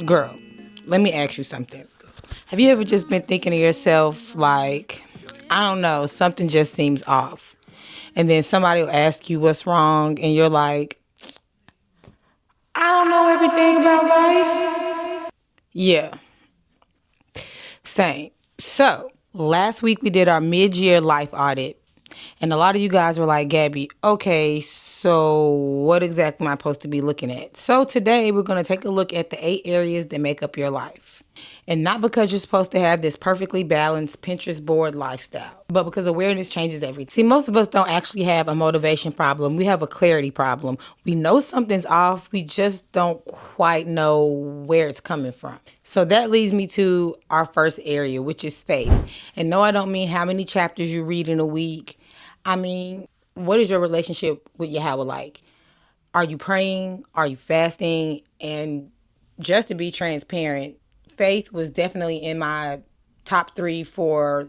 Girl, let me ask you something. Have you ever just been thinking to yourself, like, I don't know, something just seems off? And then somebody will ask you what's wrong, and you're like, I don't know everything about life. Yeah, same. So, last week we did our mid year life audit. And a lot of you guys were like, Gabby, okay, so what exactly am I supposed to be looking at? So today we're going to take a look at the 8 areas that make up your life. And not because you're supposed to have this perfectly balanced Pinterest board lifestyle, but because awareness changes everything. See, most of us don't actually have a motivation problem. We have a clarity problem. We know something's off. We just don't quite know where it's coming from. So that leads me to our first area, which is faith. And no, I don't mean how many chapters you read in a week. I mean, what is your relationship with Yahweh like? Are you praying? Are you fasting? And just to be transparent, faith was definitely in my top 3 for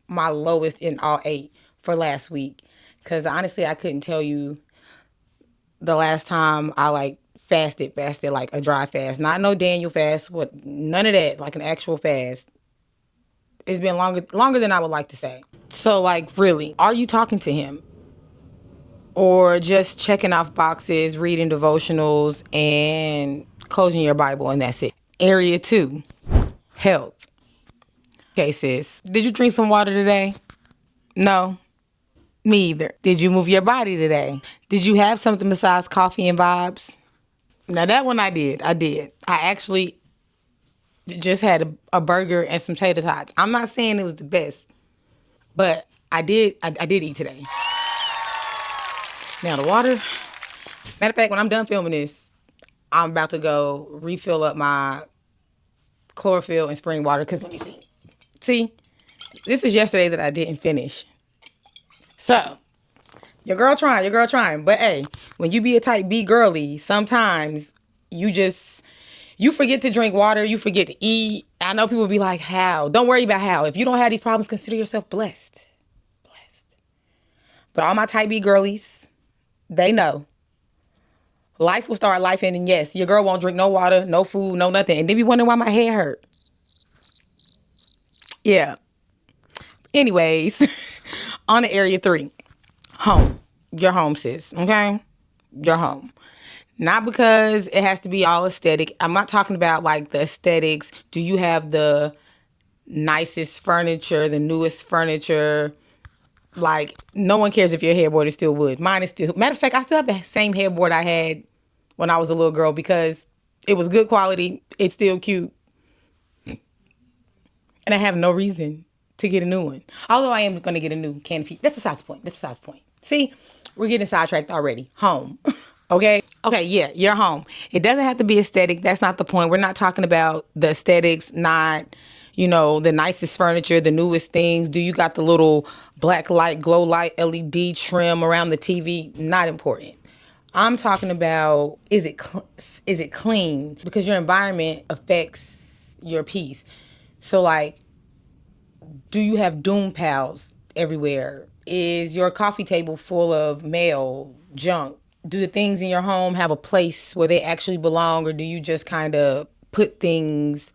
my lowest in all 8 for last week. Because honestly, I couldn't tell you the last time I fasted like a dry fast. Not no Daniel fast, none of that, like an actual fast. It's been longer than I would like to say. So like really, are you talking to him? Or just checking off boxes, reading devotionals, and closing your Bible, and that's it. Area 2, health. Okay, sis. Did you drink some water today? No, me either. Did you move your body today? Did you have something besides coffee and vibes? Now that one I did. I actually just had a burger and some tater tots. I'm not saying it was the best, but I did eat today. Now the water. Matter of fact, when I'm done filming this, I'm about to go refill up my chlorophyll and spring water because let me see. See, this is yesterday that I didn't finish. So, your girl trying. But hey, when you be a type B girly, sometimes you forget to drink water, you forget to eat. I know people be like, how? Don't worry about how. If you don't have these problems, consider yourself blessed. Blessed. But all my type B girlies, they know. Life will start life and yes, your girl won't drink no water, no food, no nothing. And then be wondering why my head hurt. Yeah. Anyways, on to area 3. Home. Your home, sis. Okay? Your home. Not because it has to be all aesthetic. I'm not talking about like the aesthetics. Do you have the nicest furniture, the newest furniture? Like, no one cares if your headboard is still wood. Mine is still. Matter of fact, I still have the same headboard I had when I was a little girl because it was good quality. It's still cute. And I have no reason to get a new one. Although I am going to get a new canopy. That's besides the point. See, we're getting sidetracked already. Home. Okay? Okay, yeah, your home. It doesn't have to be aesthetic. That's not the point. We're not talking about the aesthetics, not, the nicest furniture, the newest things. Do you got the little black light, glow light, LED trim around the TV? Not important. I'm talking about, is it clean? Because your environment affects your peace. So like, do you have doom pals everywhere? Is your coffee table full of mail, junk? Do the things in your home have a place where they actually belong, or do you just kind of put things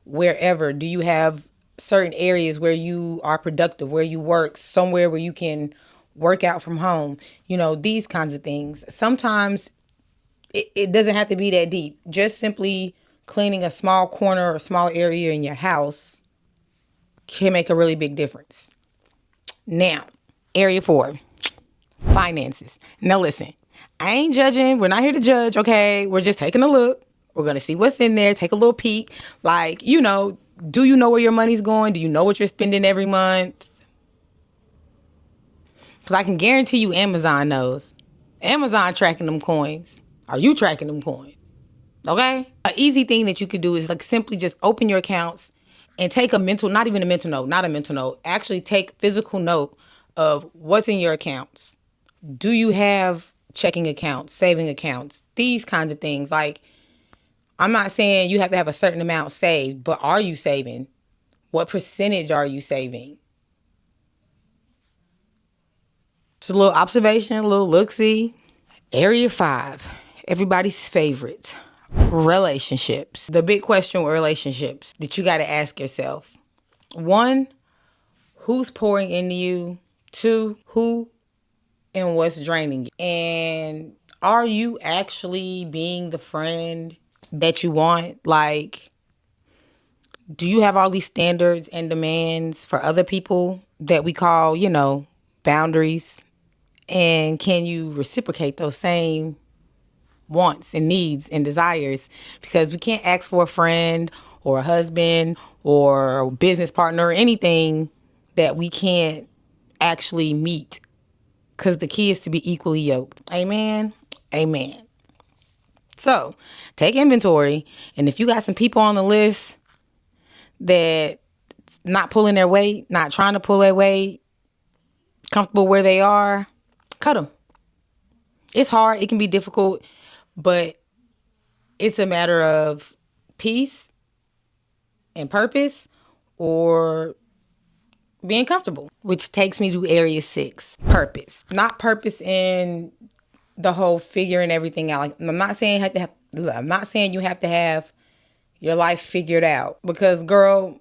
wherever? Do you have certain areas where you are productive, where you work, somewhere where you can work out from home? These kinds of things. Sometimes it doesn't have to be that deep. Just simply cleaning a small corner or a small area in your house can make a really big difference. Now, area 4, finances. Now listen, I ain't judging. We're not here to judge, okay? We're just taking a look. We're going to see what's in there, take a little peek. Like, do you know where your money's going? Do you know what you're spending every month? Because I can guarantee you Amazon knows. Amazon tracking them coins. Are you tracking them coins? Okay? An easy thing that you could do is like simply just open your accounts and take not a mental note. Actually take physical note of what's in your accounts. Do you have checking accounts, saving accounts, these kinds of things? Like, I'm not saying you have to have a certain amount saved, but are you saving? What percentage are you saving? Just a little observation, a little look-see. Area 5, everybody's favorite, relationships. The big question with relationships that you got to ask yourself. 1, who's pouring into you? 2, who and what's draining you? And are you actually being the friend that you want? Like, do you have all these standards and demands for other people that we call, boundaries? And can you reciprocate those same wants and needs and desires? Because we can't ask for a friend or a husband or a business partner or anything that we can't actually meet. Because the key is to be equally yoked. Amen. Amen. So take inventory. And if you got some people on the list that not pulling their weight, not trying to pull their weight, comfortable where they are, cut them. It's hard. It can be difficult, but it's a matter of peace and purpose or being comfortable, which takes me to area 6, purpose. Not purpose in the whole figuring everything out. Like, I'm not saying you have to have your life figured out, because girl,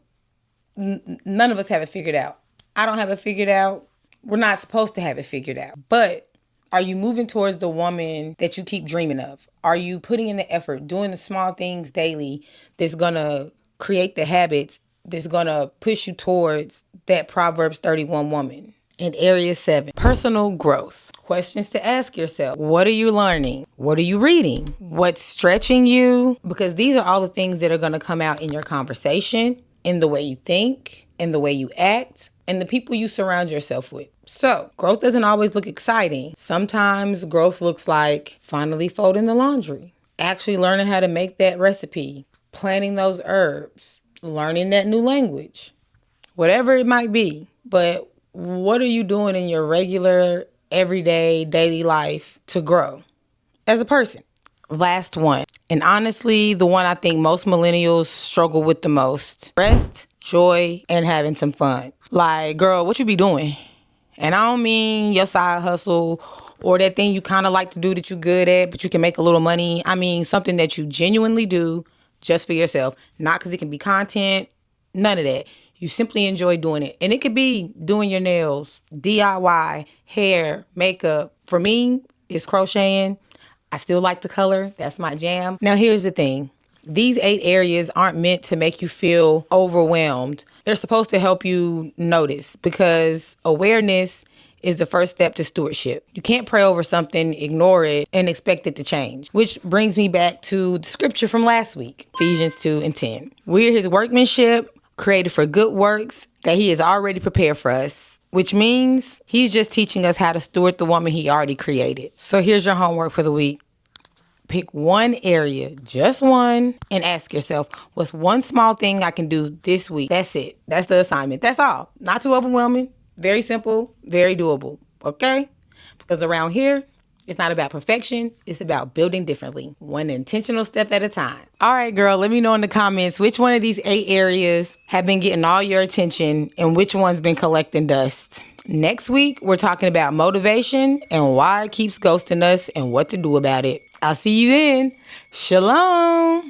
none of us have it figured out. I don't have it figured out. We're not supposed to have it figured out. But are you moving towards the woman that you keep dreaming of? Are you putting in the effort, doing the small things daily that's going to create the habits that's going to push you towards that Proverbs 31 woman? In area 7, personal growth. Questions to ask yourself. What are you learning? What are you reading? What's stretching you? Because these are all the things that are going to come out in your conversation, in the way you think, in the way you act, and the people you surround yourself with. So, growth doesn't always look exciting. Sometimes growth looks like finally folding the laundry, actually learning how to make that recipe, planting those herbs, learning that new language, whatever it might be. But what are you doing in your regular, everyday, daily life to grow as a person? Last one, and honestly, the one I think most millennials struggle with the most: rest, joy, and having some fun. Like, girl, what you be doing? And I don't mean your side hustle or that thing you kind of like to do that you're good at, but you can make a little money. I mean something that you genuinely do just for yourself, not because it can be content, none of that. You simply enjoy doing it. And it could be doing your nails, DIY, hair, makeup. For me, it's crocheting. I still like to color. That's my jam. Now, here's the thing. These 8 areas aren't meant to make you feel overwhelmed. They're supposed to help you notice, because awareness is the first step to stewardship. You can't pray over something, ignore it, and expect it to change. Which brings me back to the scripture from last week, Ephesians 2:10. We're his workmanship, created for good works that he has already prepared for us, which means he's just teaching us how to steward the woman he already created. So here's your homework for the week. Pick one area, just one, and ask yourself, what's one small thing I can do this week? That's it. That's the assignment. That's all. Not too overwhelming. Very simple, very doable. Okay? Because around here, it's not about perfection. It's about building differently, one intentional step at a time. All right, girl, let me know in the comments which one of these 8 areas have been getting all your attention and which one's been collecting dust. Next week, we're talking about motivation and why it keeps ghosting us and what to do about it. I'll see you then. Shalom.